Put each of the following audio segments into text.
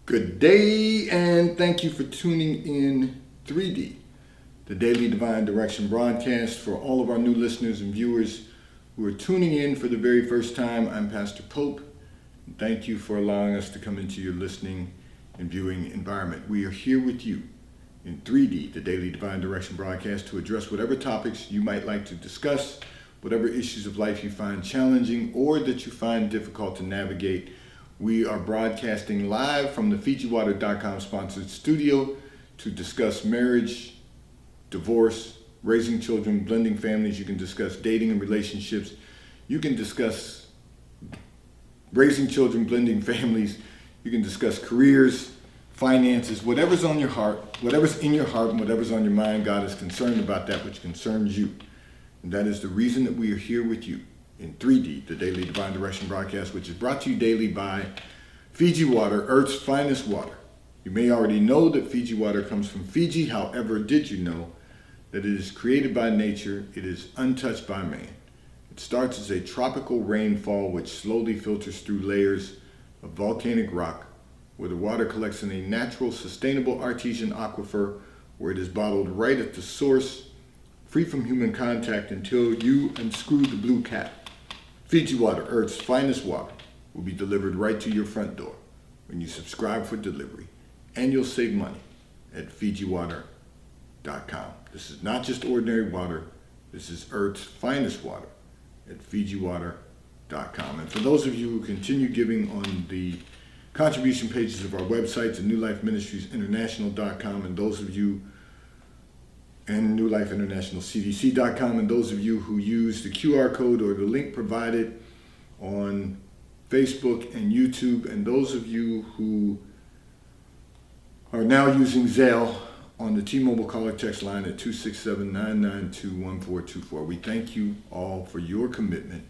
Good day, and thank you for tuning in 3D, the Daily Divine Direction broadcast. For all of our new listeners and viewers who are tuning in for the very first time, I'm Pastor Pope. Thank you for allowing us to come into your listening and viewing environment. We are here with you in 3D, the Daily Divine Direction broadcast, to address whatever topics you might like to discuss, whatever issues of life you find challenging or that you find difficult to navigate. We are broadcasting live from the FijiWater.com sponsored studio to discuss marriage, divorce, raising children, blending families. You can discuss dating and relationships. You can discuss raising children, blending families. You can discuss careers, finances, whatever's on your heart, whatever's in your heart and whatever's on your mind. God is concerned about that which concerns you. And that is the reason that we are here with you in 3D, the Daily Divine Direction broadcast, which is brought to you daily by Fiji Water, Earth's finest water. You may already know that Fiji water comes from Fiji. However, did you know that it is created by nature? It is untouched by man. It starts as a tropical rainfall which slowly filters through layers of volcanic rock, where the water collects in a natural, sustainable artesian aquifer, where it is bottled right at the source, free from human contact, until you unscrew the blue cap. Fiji Water, Earth's finest water, will be delivered right to your front door when you subscribe for delivery, and you'll save money at FijiWater.com. This is not just ordinary water. This is Earth's finest water at FijiWater.com. And for those of you who continue giving on the contribution pages of our websites at NewLifeMinistriesInternational.com, and those of you and NewLifeInternationalCDC.com, and those of you who use the QR code or the link provided on Facebook and YouTube, and those of you who are now using Zelle on the T-Mobile caller text line at 267-992-1424. We thank you all for your commitment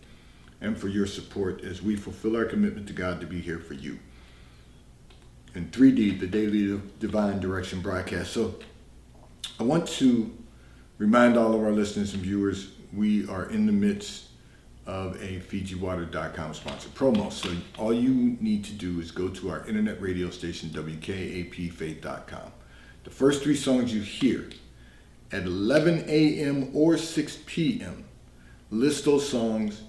and for your support as we fulfill our commitment to God to be here for you. In 3D, the Daily Divine Direction broadcast. So I want to remind all of our listeners and viewers, we are in the midst of a FijiWater.com sponsored promo. So all you need to do is go to our internet radio station, WKAPFaith.com. The first three songs you hear at 11 a.m. or 6 p.m., list those songs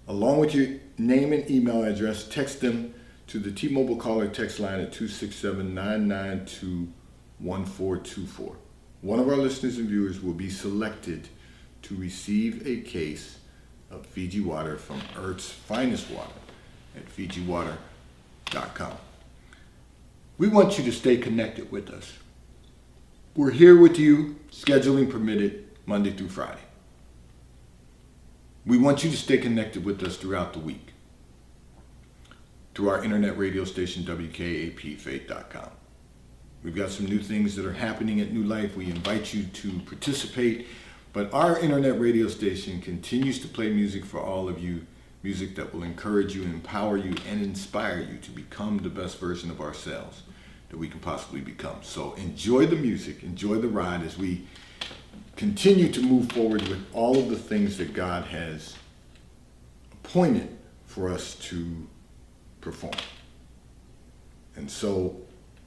along with your name and email address. Text them to the T-Mobile caller text line at 267-992-1424. One of our listeners and viewers will be selected to receive a case of Fiji water from Earth's finest water at FijiWater.com. We want you to stay connected with us. We're here with you, scheduling permitted, Monday through Friday. We want you to stay connected with us throughout the week through our internet radio station, WKAPFaith.com. We've got some new things that are happening at New Life. We invite you to participate. But our internet radio station continues to play music for all of you, music that will encourage you, empower you, and inspire you to become the best version of ourselves that we can possibly become. So enjoy the music, enjoy the ride as we continue to move forward with all of the things that God has appointed for us to perform. And so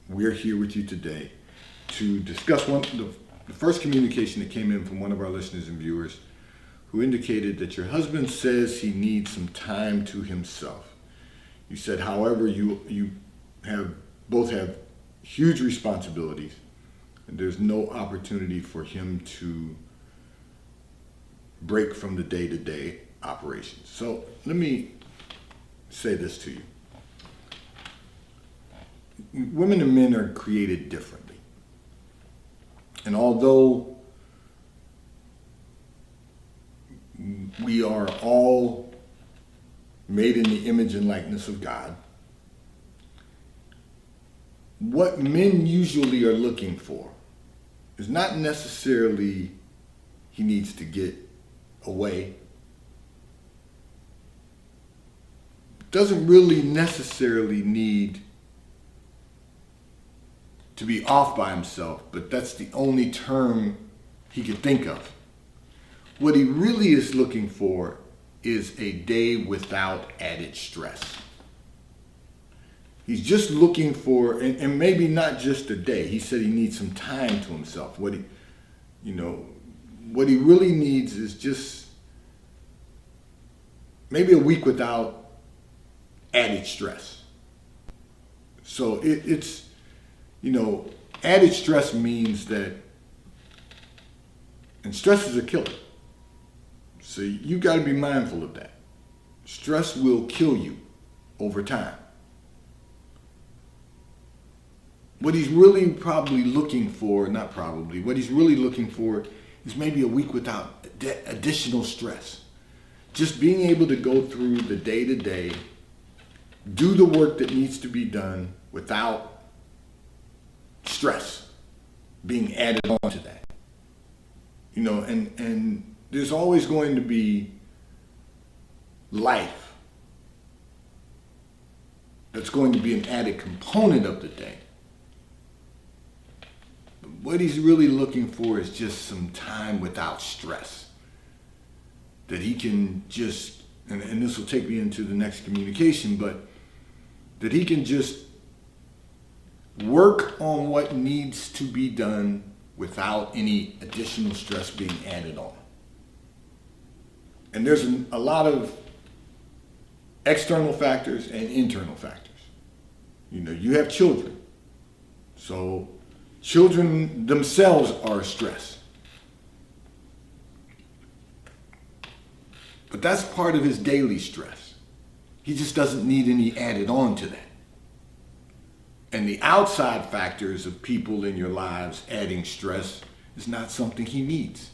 we're here with you today to discuss the first communication that came in from one of our listeners and viewers who indicated that your husband says he needs some time to himself. You said, however, you both have huge responsibilities and there's no opportunity for him to break from the day-to-day operations. So let me say this to you. Women and men are created differently. And although we are all made in the image and likeness of God, what men usually are looking for is not necessarily he needs to get away. Doesn't really necessarily need to be off by himself, but that's the only term he could think of. What he really is looking for is a day without added stress. He's just looking for, and maybe not just a day. He said he needs some time to himself. What he really needs is just maybe a week without added stress. So it's added stress means that, and stress is a killer. So you got to be mindful of that. Stress will kill you over time. What he's really probably looking for, not probably, what he's really looking for is maybe a week without additional stress. Just being able to go through the day-to-day, do the work that needs to be done without stress being added on to that. And there's always going to be life that's going to be an added component of the day. What he's really looking for is just some time without stress. That he can just, and this will take me into the next communication, but that he can just work on what needs to be done without any additional stress being added on. And there's a lot of external factors and internal factors. You have children. So children themselves are a stress. But that's part of his daily stress. He just doesn't need any added on to that. And the outside factors of people in your lives adding stress is not something he needs.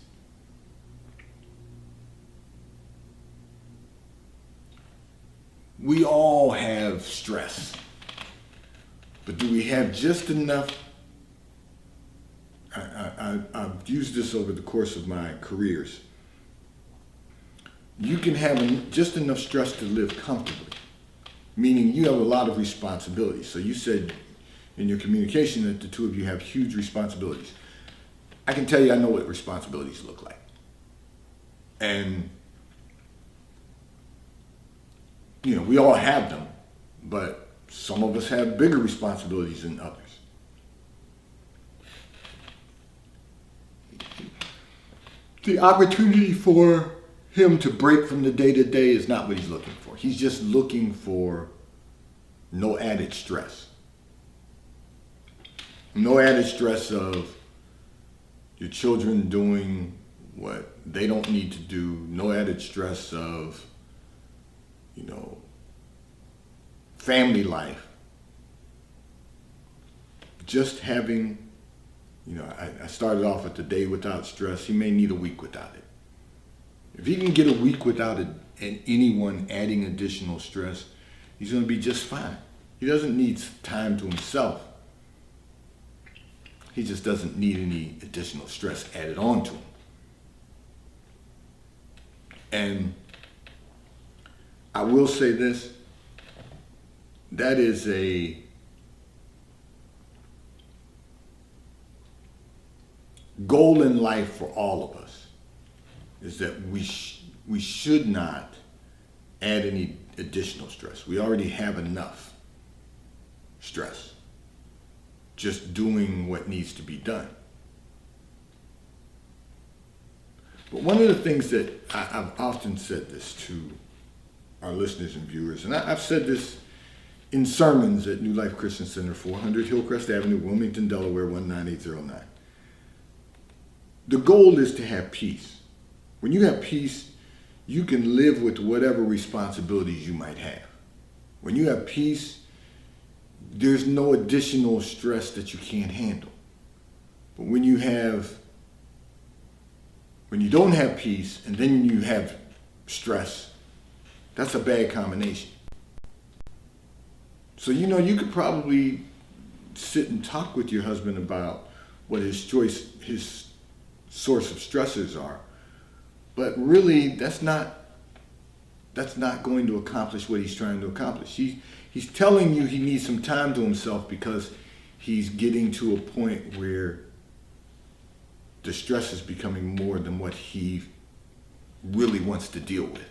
We all have stress. But do we have just enough? I've used this over the course of my careers. You can have just enough stress to live comfortably, meaning you have a lot of responsibilities. So you said in your communication that the two of you have huge responsibilities. I can tell you I know what responsibilities look like. And, we all have them, but some of us have bigger responsibilities than others. The opportunity for him to break from the day-to-day is not what he's looking for. He's just looking for no added stress. No added stress of your children doing what they don't need to do. No added stress of, family life. Just having, I started off with the day without stress. He may need a week without it. If he can get a week without anyone adding additional stress, he's going to be just fine. He doesn't need time to himself. He just doesn't need any additional stress added on to him. And I will say this, that is a goal in life for all of us, is that we should not add any additional stress. We already have enough stress just doing what needs to be done. But one of the things that I've often said this to our listeners and viewers, and I've said this in sermons at New Life Christian Center, 400 Hillcrest Avenue, Wilmington, Delaware, 19809. The goal is to have peace. When you have peace, you can live with whatever responsibilities you might have. When you have peace, there's no additional stress that you can't handle. But when you don't have peace and then you have stress, that's a bad combination. So, you could probably sit and talk with your husband about what his source of stressors are. But really, that's not going to accomplish what he's trying to accomplish. He's telling you he needs some time to himself because he's getting to a point where the stress is becoming more than what he really wants to deal with.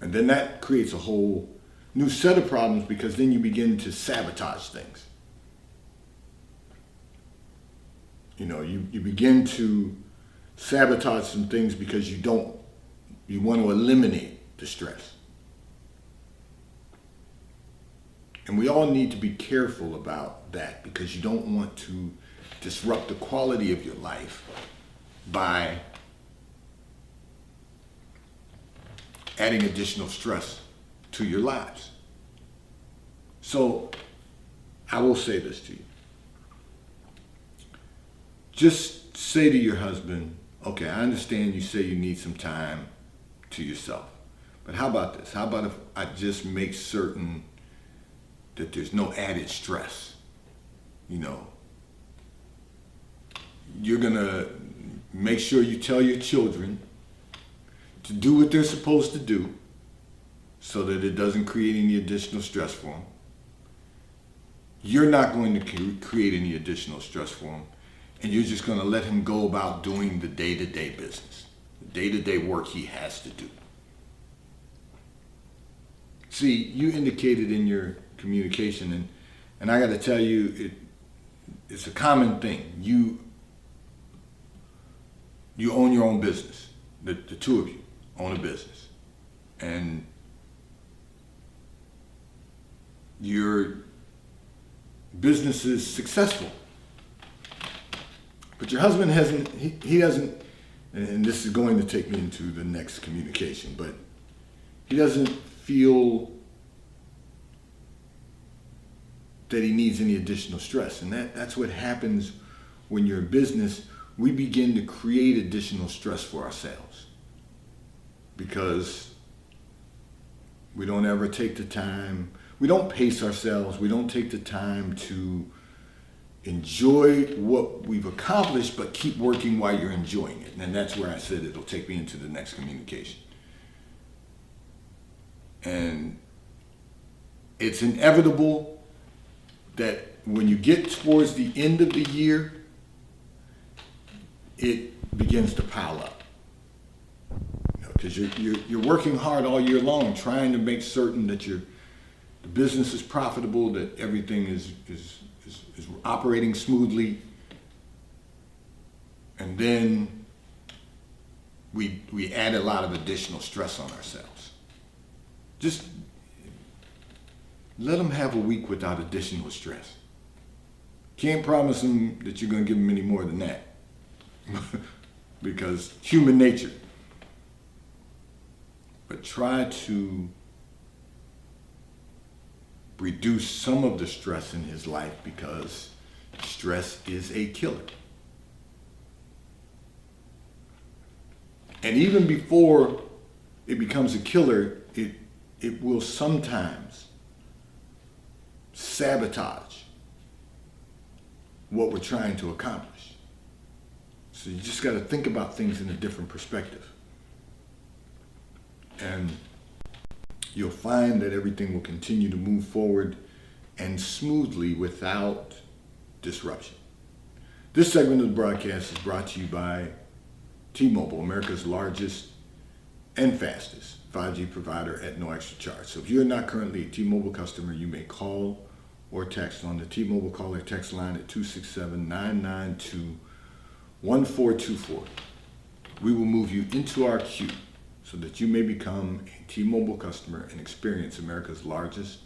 And then that creates a whole new set of problems because then you begin to sabotage things. You begin to sabotage some things because you want to eliminate the stress. And we all need to be careful about that because you don't want to disrupt the quality of your life by adding additional stress to your lives. So I will say this to you. Just say to your husband, okay, I understand you say you need some time to yourself, but how about this? How about if I just make certain that there's no added stress? You're gonna make sure you tell your children to do what they're supposed to do so that it doesn't create any additional stress for them. You're not going to create any additional stress for them, and you're just going to let him go about doing the day-to-day business, the day-to-day work he has to do. See, you indicated in your communication, and I got to tell you, it's a common thing. You own your own business. The two of you own a business, and your business is successful, but your husband he doesn't, and this is going to take me into the next communication, but he doesn't feel that he needs any additional stress. And that's what happens when you're in business. We begin to create additional stress for ourselves because we don't ever take the time, we don't pace ourselves, we don't take the time to enjoy what we've accomplished, but keep working while you're enjoying it. And that's where I said it'll take me into the next communication. And it's inevitable that when you get towards the end of the year, it begins to pile up. Because you're working hard all year long, trying to make certain that the business is profitable, that everything is operating smoothly, and then we add a lot of additional stress on ourselves. Just let them have a week without additional stress. Can't promise them that you're going to give them any more than that because human nature. But try to reduce some of the stress in his life because stress is a killer. And even before it becomes a killer, it will sometimes sabotage what we're trying to accomplish. So you just got to think about things in a different perspective. And you'll find that everything will continue to move forward and smoothly without disruption. This segment of the broadcast is brought to you by T-Mobile, America's largest and fastest 5G provider at no extra charge. So if you're not currently a T-Mobile customer, you may call or text on the T-Mobile call or text line at 267-992-1424. We will move you into our queue so that you may become a T-Mobile customer and experience America's largest,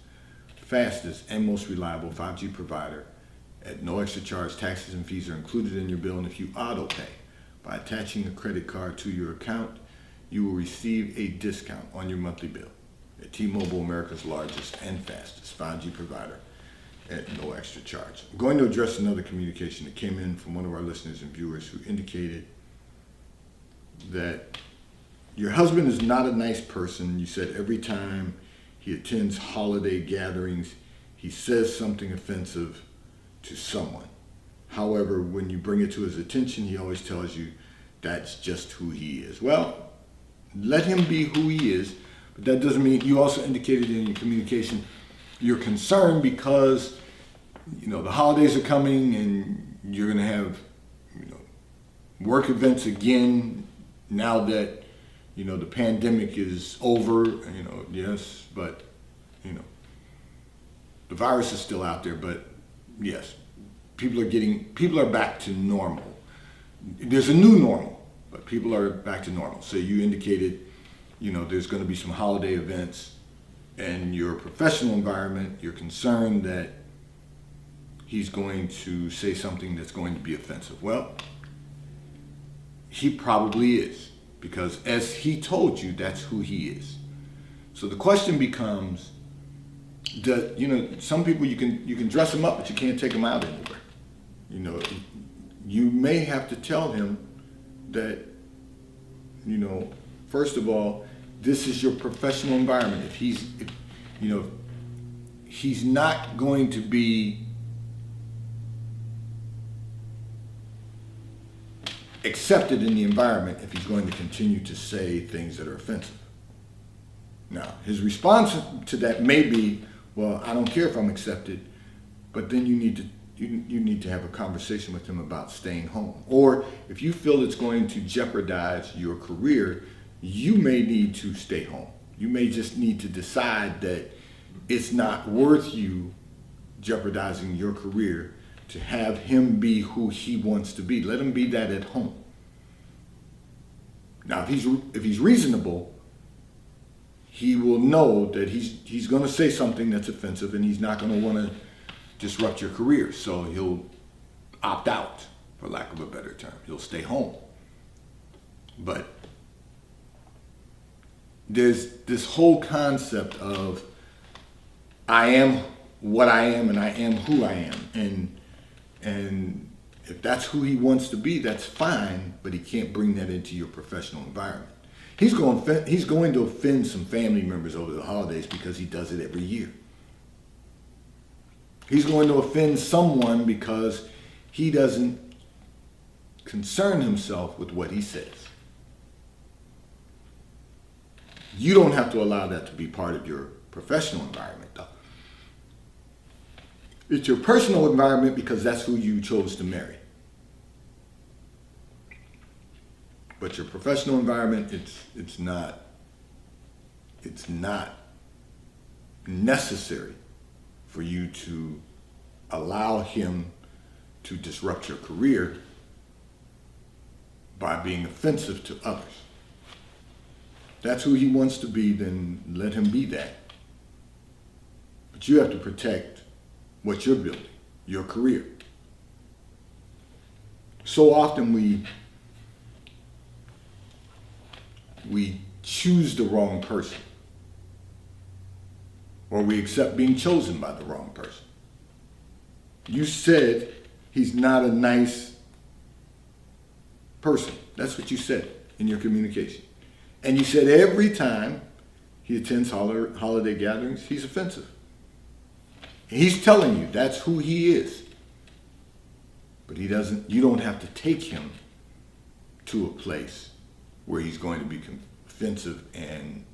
fastest, and most reliable 5G provider at no extra charge. Taxes and fees are included in your bill, and if you auto pay by attaching a credit card to your account, you will receive a discount on your monthly bill at T-Mobile, America's largest and fastest 5G provider at no extra charge. I'm going to address another communication that came in from one of our listeners and viewers who indicated that your husband is not a nice person. You said every time he attends holiday gatherings, he says something offensive to someone. However, when you bring it to his attention, he always tells you that's just who he is. Well, let him be who he is, but that doesn't mean, you also indicated in your communication you're concerned because, the holidays are coming and you're going to have, work events again now that, the pandemic is over, yes, but, you know, the virus is still out there, but yes, people are back to normal. There's a new normal, but people are back to normal. So you indicated, you know, there's going to be some holiday events in your professional environment. You're concerned that he's going to say something that's going to be offensive. Well, he probably is, because as he told you, that's who he is. So the question becomes, you know, some people you can dress them up, but you can't take them out anywhere. You know, you may have to tell him that, you know, first of all, this is your professional environment. If he's not going to be accepted in the environment if he's going to continue to say things that are offensive. Now, his response to that may be, well, I don't care if I'm accepted, but then you need to have a conversation with him about staying home. Or if you feel it's going to jeopardize your career, you may need to stay home. You may just need to decide that it's not worth you jeopardizing your career to have him be who he wants to be. Let him be that at home. Now, if he's reasonable, he will know that he's going to say something that's offensive, and he's not going to want to disrupt your career. So he'll opt out, for lack of a better term. He'll stay home. But there's this whole concept of I am what I am and I am who I am. And if that's who he wants to be, that's fine, but he can't bring that into your professional environment. He's going to offend some family members over the holidays because he does it every year. He's going to offend someone because he doesn't concern himself with what he says. You don't have to allow that to be part of your professional environment, though. It's your personal environment because that's who you chose to marry. But your professional environment, it's not necessary for you to allow him to disrupt your career by being offensive to others. That's who he wants to be, then let him be that. But you have to protect what you're building, your career. So often we choose the wrong person, or we accept being chosen by the wrong person. You said he's not a nice person. That's what you said in your communication. And you said every time he attends holiday gatherings, he's offensive. He's telling you that's who he is. But you don't have to take him to a place where he's going to be offensive and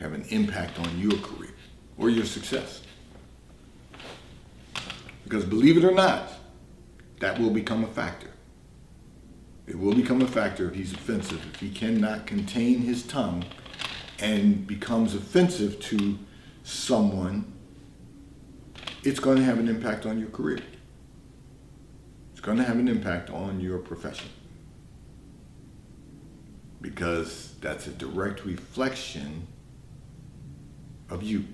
have an impact on your career or your success. Because believe it or not, that will become a factor. It will become a factor if he's offensive. If he cannot contain his tongue and becomes offensive to someone, it's going to have an impact on your career. It's going to have an impact on your profession. Because that's a direct reflection of you.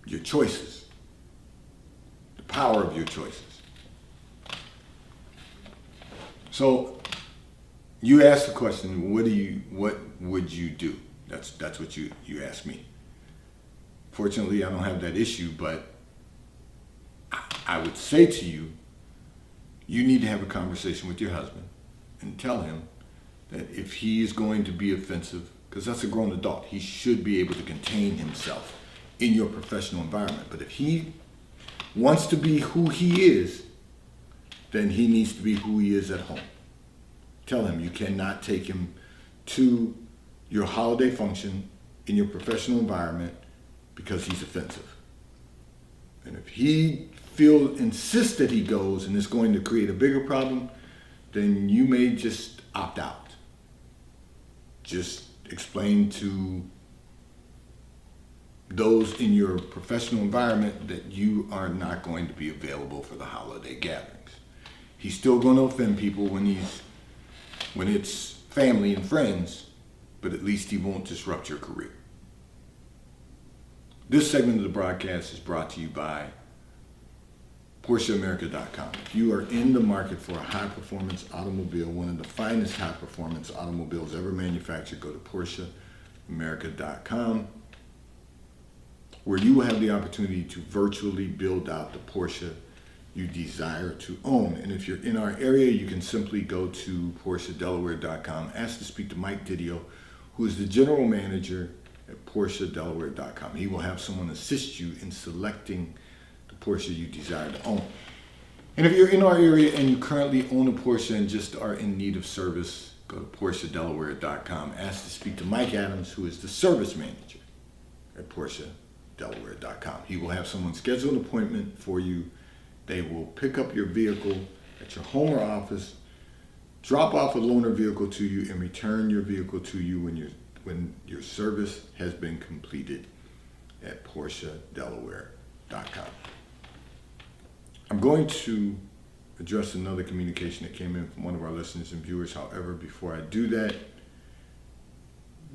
Your choices. The power of your choices. So you asked the question, what would you do? That's what you asked me. Fortunately, I don't have that issue, but I would say to you, you need to have a conversation with your husband and tell him that if he is going to be offensive, because that's a grown adult, he should be able to contain himself in your professional environment. But if he wants to be who he is, then he needs to be who he is at home. Tell him you cannot take him to your holiday function in your professional environment because he's offensive. And if he insists that he goes and it's going to create a bigger problem, then you may just opt out. Just explain to those in your professional environment that you are not going to be available for the holiday gatherings. He's still going to offend people when it's family and friends, but at least he won't disrupt your career. This segment of the broadcast is brought to you by PorscheAmerica.com. If you are in the market for a high-performance automobile, one of the finest high-performance automobiles ever manufactured, go to PorscheAmerica.com, where you will have the opportunity to virtually build out the Porsche you desire to own. And if you're in our area, you can simply go to PorscheDelaware.com, ask to speak to Mike Didio, who is the general manager at PorscheDelaware.com. He will have someone assist you in selecting the Porsche you desire to own. And if you're in our area and you currently own a Porsche and just are in need of service, go to PorscheDelaware.com, ask to speak to Mike Adams, who is the service manager at PorscheDelaware.com. He will have someone schedule an appointment for you. They will pick up your vehicle at your home or office, drop off a loaner vehicle to you, and return your vehicle to you when your service has been completed at PorscheDelaware.com. I'm going to address another communication that came in from one of our listeners and viewers. However, before I do that,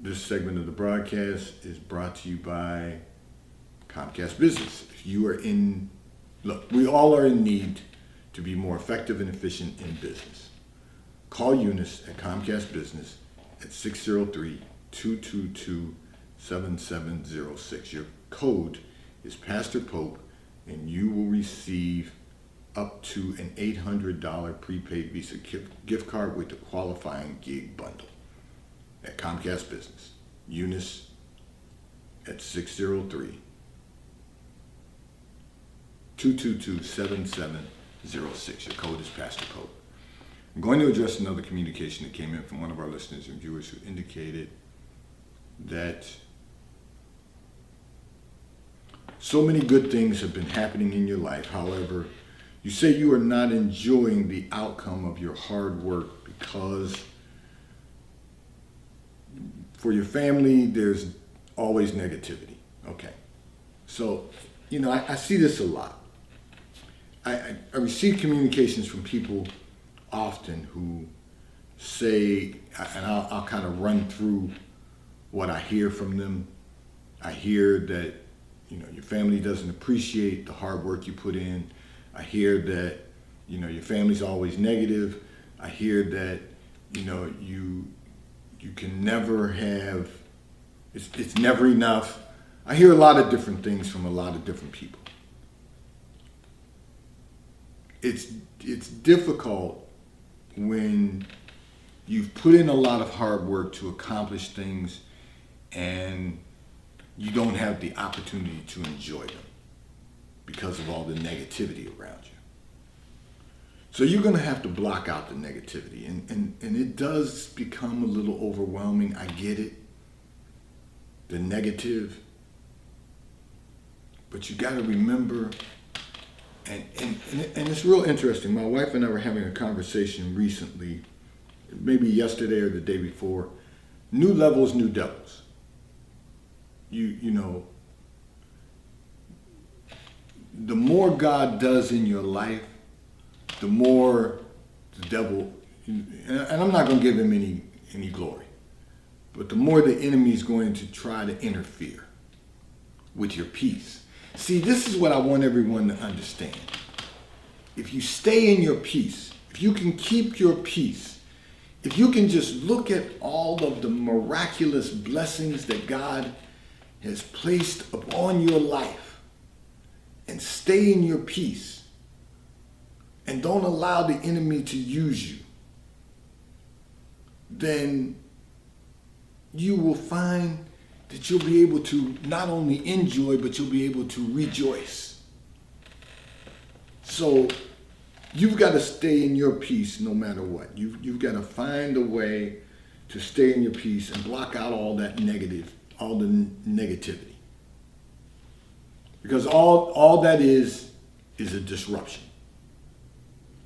this segment of the broadcast is brought to you by Comcast Business. If you are look, we all are in need to be more effective and efficient in business. Call Eunice at Comcast Business at 603-222-7706. Your code is Pastor Pope, and you will receive up to an $800 prepaid Visa gift card with the qualifying gig bundle at Comcast Business. Eunice at 603-222-7706. Your code is Pastor Pope. I'm going to address another communication that came in from one of our listeners and viewers who indicated that so many good things have been happening in your life. However, you say you are not enjoying the outcome of your hard work because for your family, there's always negativity. Okay. So, I see this a lot. I receive communications from people often who say, and I'll kind of run through what I hear from them. I hear that, your family doesn't appreciate the hard work you put in. I hear that, your family's always negative. I hear that, you can never have, it's never enough. I hear a lot of different things from a lot of different people. It's difficult when you've put in a lot of hard work to accomplish things and you don't have the opportunity to enjoy them because of all the negativity around you. So you're going to have to block out the negativity, and it does become a little overwhelming. I get it, the negative, but you got to remember, and it's real interesting. My wife and I were having a conversation recently, maybe yesterday or the day before. New levels, new devils. The more God does in your life, the more the devil, and I'm not going to give him any glory, but the more the enemy is going to try to interfere with your peace. See, this is what I want everyone to understand. If you stay in your peace, if you can keep your peace, if you can just look at all of the miraculous blessings that God has placed upon your life and stay in your peace and don't allow the enemy to use you, then you will find that you'll be able to not only enjoy, but you'll be able to rejoice. So you've got to stay in your peace no matter what. You've got to find a way to stay in your peace and block out all that all the negativity. Because all that is a disruption.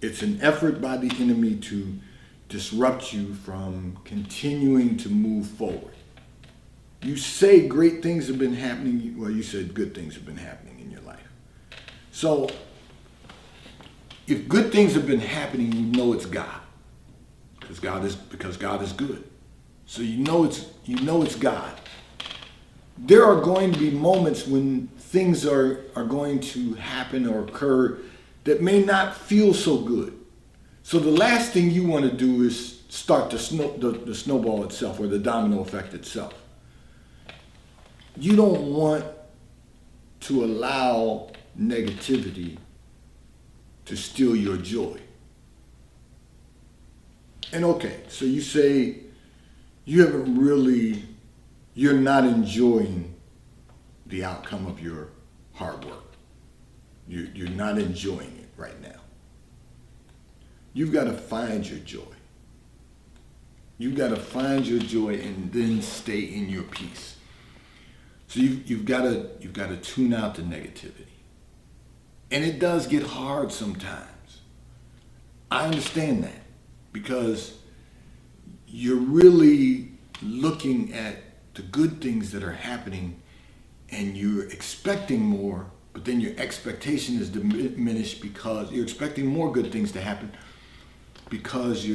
It's an effort by the enemy to disrupt you from continuing to move forward. You say great things have been happening. Well, you said good things have been happening in your life. So if good things have been happening, you know it's God. Because God is good. So you know it's God. There are going to be moments when things are going to happen or occur that may not feel so good. So the last thing you want to do is start the snowball itself or the domino effect itself. You don't want to allow negativity to steal your joy. And okay, so you say you're not enjoying the outcome of your hard work. You're not enjoying it right now. You've got to find your joy. You've got to find your joy and then stay in your peace. So you've got to tune out the negativity. And it does get hard sometimes. I understand that because you're really looking at the good things that are happening and you're expecting more, but then your expectation is diminished because you're expecting more good things to happen because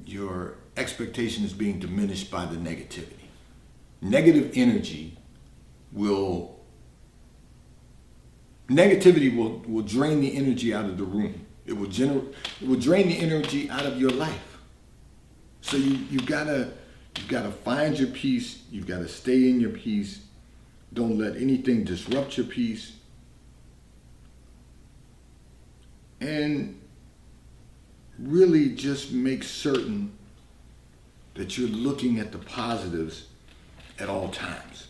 your expectation is being diminished by the negativity. Negativity will drain the energy out of the room. It will drain the energy out of your life. So you've got to find your peace. You've got to stay in your peace. Don't let anything disrupt your peace. And really just make certain that you're looking at the positives at all times.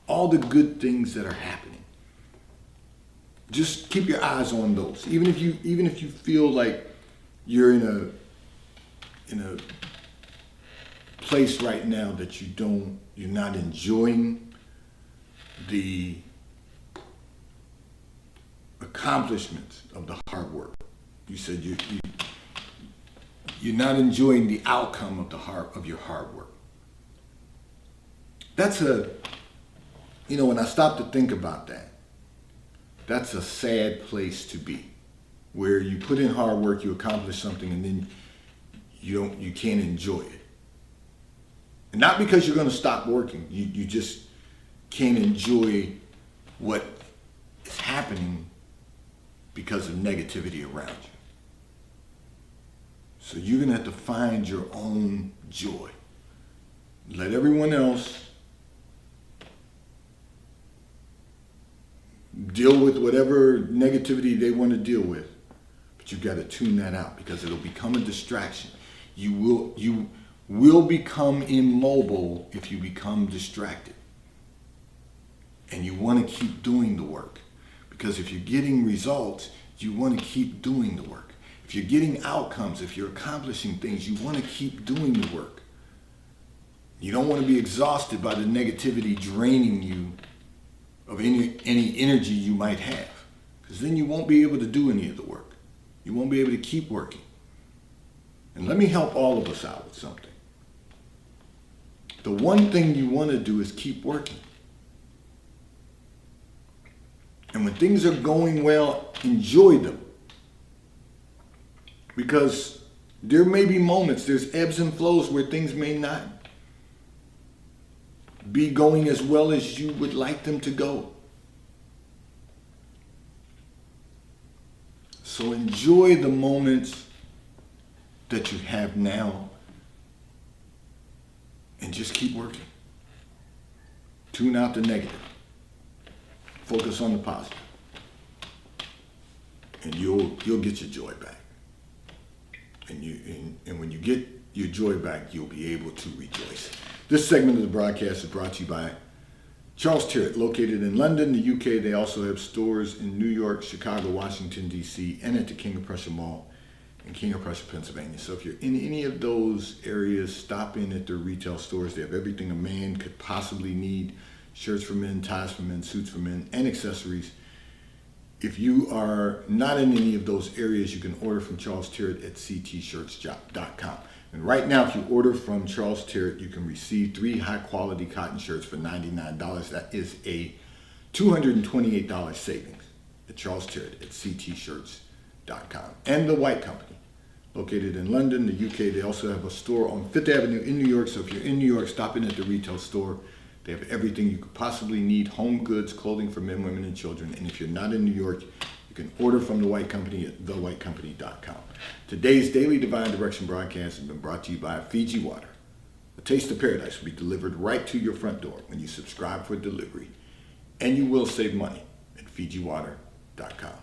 All the good things that are happening. Just keep your eyes on those. Even if you feel like you're in a place right now that you're not enjoying the accomplishments of the hard work. You said you're not enjoying the outcome of your hard work. That's when I stop to think about that, that's a sad place to be, where you put in hard work, you accomplish something, and then you can't enjoy it. And not because you're going to stop working, you just can't enjoy what is happening because of negativity around you. So you're going to have to find your own joy. Let everyone else deal with whatever negativity they want to deal with. But you've got to tune that out because it'll become a distraction. You will become immobile if you become distracted. And you want to keep doing the work. Because if you're getting results, you want to keep doing the work. If you're getting outcomes, if you're accomplishing things, you want to keep doing the work. You don't want to be exhausted by the negativity draining you of any energy you might have. Because then you won't be able to do any of the work. You won't be able to keep working. And let me help all of us out with something. The one thing you want to do is keep working. And when things are going well, enjoy them. Because there may be moments, there's ebbs and flows where things may not be going as well as you would like them to go. So enjoy the moments that you have now and just keep working. Tune out the negative. Focus on the positive. And you'll get your joy back. And when you get your joy back, you'll be able to rejoice. This segment of the broadcast is brought to you by Charles Tyrwhitt, located in London, the UK. They also have stores in New York, Chicago, Washington, D.C., and at the King of Prussia Mall in King of Prussia, Pennsylvania. So if you're in any of those areas, stop in at their retail stores. They have everything a man could possibly need: shirts for men, ties for men, suits for men, and accessories. If you are not in any of those areas, you can order from Charles Tyrwhitt at ctshirts.com. And right now, if you order from Charles Tyrwhitt, you can receive 3 high-quality cotton shirts for $99. That is a $228 savings at Charles Tyrwhitt at ctshirts.com. And The White Company, located in London, the UK. They also have a store on Fifth Avenue in New York. So if you're in New York, stop in at the retail store. They have everything you could possibly need: home goods, clothing for men, women, and children. And if you're not in New York, you can order from The White Company at thewhitecompany.com. Today's Daily Divine Direction broadcast has been brought to you by Fiji Water. A taste of paradise will be delivered right to your front door when you subscribe for delivery. And you will save money at FijiWater.com.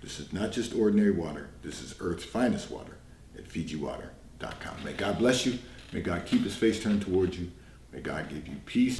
This is not just ordinary water. This is Earth's finest water at FijiWater.com. May God bless you. May God keep his face turned towards you. May God give you peace.